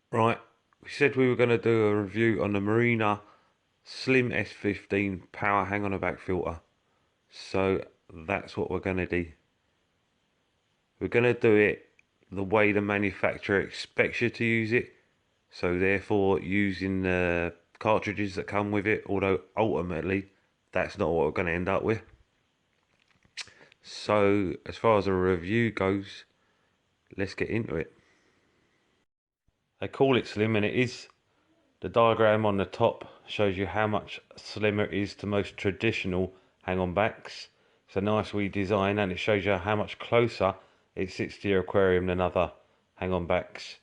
Right, we said we were going to do a review on the Marina Slim S15 power hang on a back filter. So that's what we're going to do. We're going to do it the way the manufacturer expects you to use it. So therefore using the cartridges that come with it, although ultimately that's not what we're going to end up with. So as far as a review goes, let's get into it. They call it slim and it is. The diagram on the top shows you how much slimmer it is to most traditional hang-on backs. It's a nice wee design and it shows you how much closer it sits to your aquarium than other hang-on backs.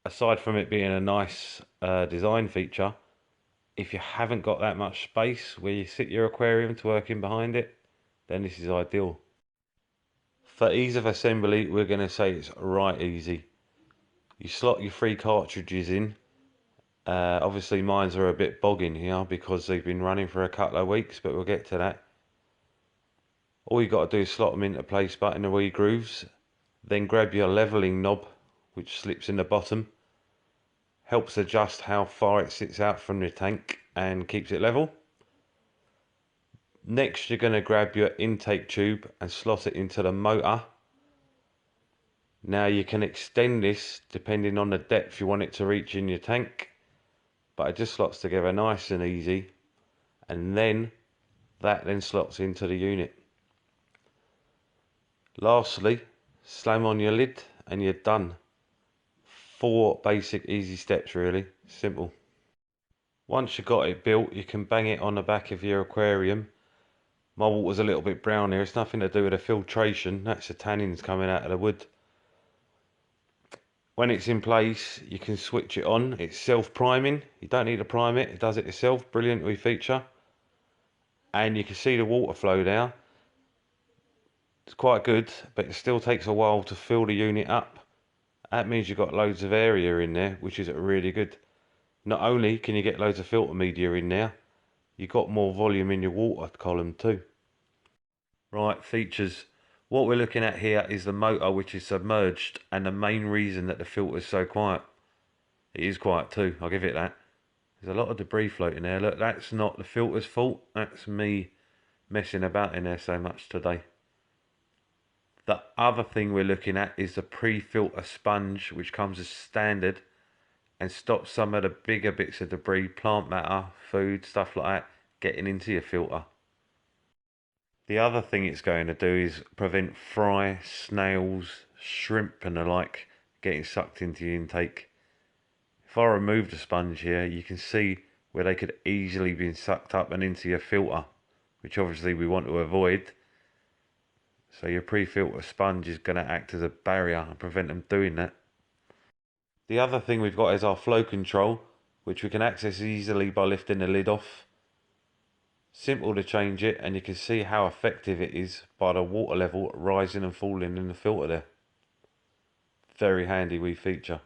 Aside from it being a nice design feature, if you haven't got that much space where you sit your aquarium to work in behind it, then this is ideal. For ease of assembly, we're going to say it's right easy. You slot your three cartridges in. Obviously mines are a bit bogging here because they've been running for a couple of weeks, but we'll get to that. All you got to do is slot them into place but in the wee grooves. Then grab your leveling knob, which slips in the bottom. Helps adjust how far it sits out from the tank and keeps it level. Next you're going to grab your intake tube and slot it into the motor. Now you can extend this depending on the depth you want it to reach in your tank, but it just slots together nice and easy, and then that then slots into the unit. Lastly, slam on your lid and you're done. 4 basic easy steps really, simple. Once you've got it built, you can bang it on the back of your aquarium. My water's a little bit brown here, it's nothing to do with the filtration, that's the tannins coming out of the wood. When it's in place, you can switch it on. It's self-priming. You don't need to prime it. It does it itself. Brilliant wee feature. And you can see the water flow now. It's quite good, but it still takes a while to fill the unit up. That means you've got loads of area in there, which is really good. Not only can you get loads of filter media in there, you've got more volume in your water column too. Right, features. What we're looking at here is the motor, which is submerged, and the main reason that the filter is so quiet. It is quiet too, I'll give it that. There's a lot of debris floating there. Look, that's not the filter's fault. That's me messing about in there so much today. The other thing we're looking at is the pre-filter sponge, which comes as standard and stops some of the bigger bits of debris, plant matter, food, stuff like that, getting into your filter. The other thing it's going to do is prevent fry, snails, shrimp and the like getting sucked into your intake. If I remove the sponge here, you can see where they could easily be sucked up and into your filter, which obviously we want to avoid. So your pre-filter sponge is going to act as a barrier and prevent them doing that. The other thing we've got is our flow control, which we can access easily by lifting the lid off. Simple to change it, and you can see how effective it is by the water level rising and falling in the filter there. Very handy wee feature.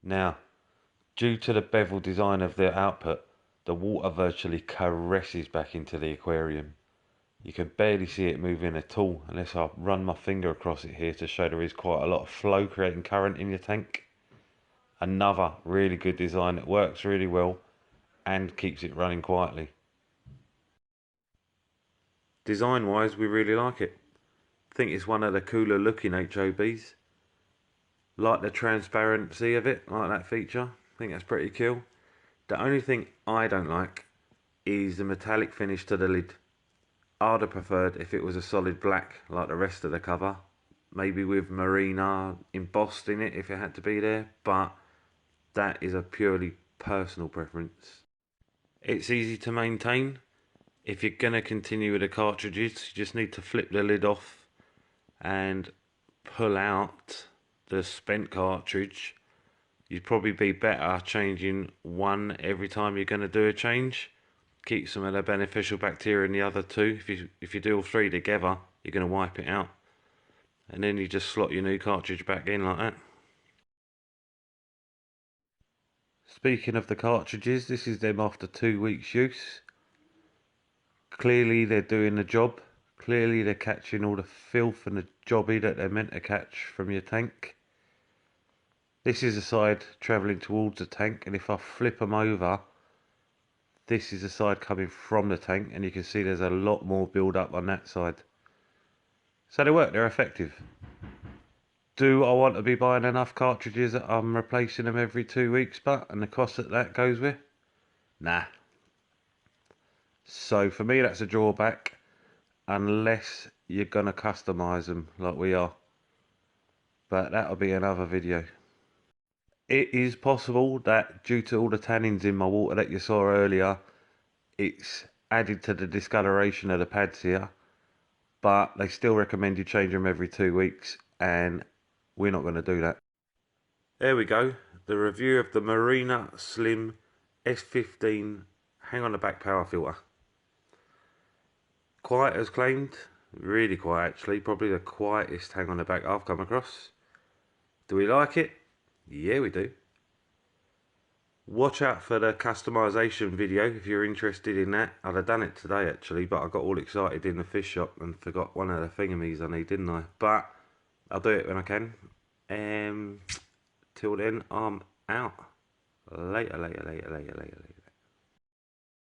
Now, due to the bevel design of the output, the water virtually caresses back into the aquarium. You can barely see it moving at all unless I run my finger across it here to show there is quite a lot of flow creating current in your tank. Another really good design that works really well and keeps it running quietly. Design wise, we really like it. I think it's one of the cooler looking HOBs. Like the transparency of it, like that feature. I think that's pretty cool. The only thing I don't like is the metallic finish to the lid. I'd have preferred if it was a solid black like the rest of the cover. Maybe with Marina embossed in it if it had to be there, but that is a purely personal preference. It's easy to maintain. If you're going to continue with the cartridges, you just need to flip the lid off and pull out the spent cartridge. You'd probably be better changing one every time you're going to do a change. Keep some of the beneficial bacteria in the other two. If you do all three together, you're going to wipe it out. And then you just slot your new cartridge back in like that. Speaking of the cartridges, this is them after 2 weeks use. Clearly they're doing the job. Clearly they're catching all the filth and the jobby that they're meant to catch from your tank. This is the side travelling towards the tank, and if I flip them over, this is the side coming from the tank, and you can see there's a lot more build up on that side. So they work, they're effective. Do I want to be buying enough cartridges that I'm replacing them every 2 weeks, but and the cost that goes with? Nah. So for me that's a drawback, unless you're going to customise them like we are. But that'll be another video. It is possible that due to all the tannins in my water that you saw earlier, it's added to the discoloration of the pads here, but they still recommend you change them every 2 weeks, and we're not going to do that. There we go, the review of the Marina Slim S15 hang on the back power filter. Quiet as claimed, really quiet actually, probably the quietest hang on the back I've come across. Do we like it? Yeah, we do. Watch out for the customization video if you're interested in that. I'd have done it today actually, but I got all excited in the fish shop and forgot one of the thingamies I need, didn't I? But I'll do it when I can. Till then, I'm out. Later.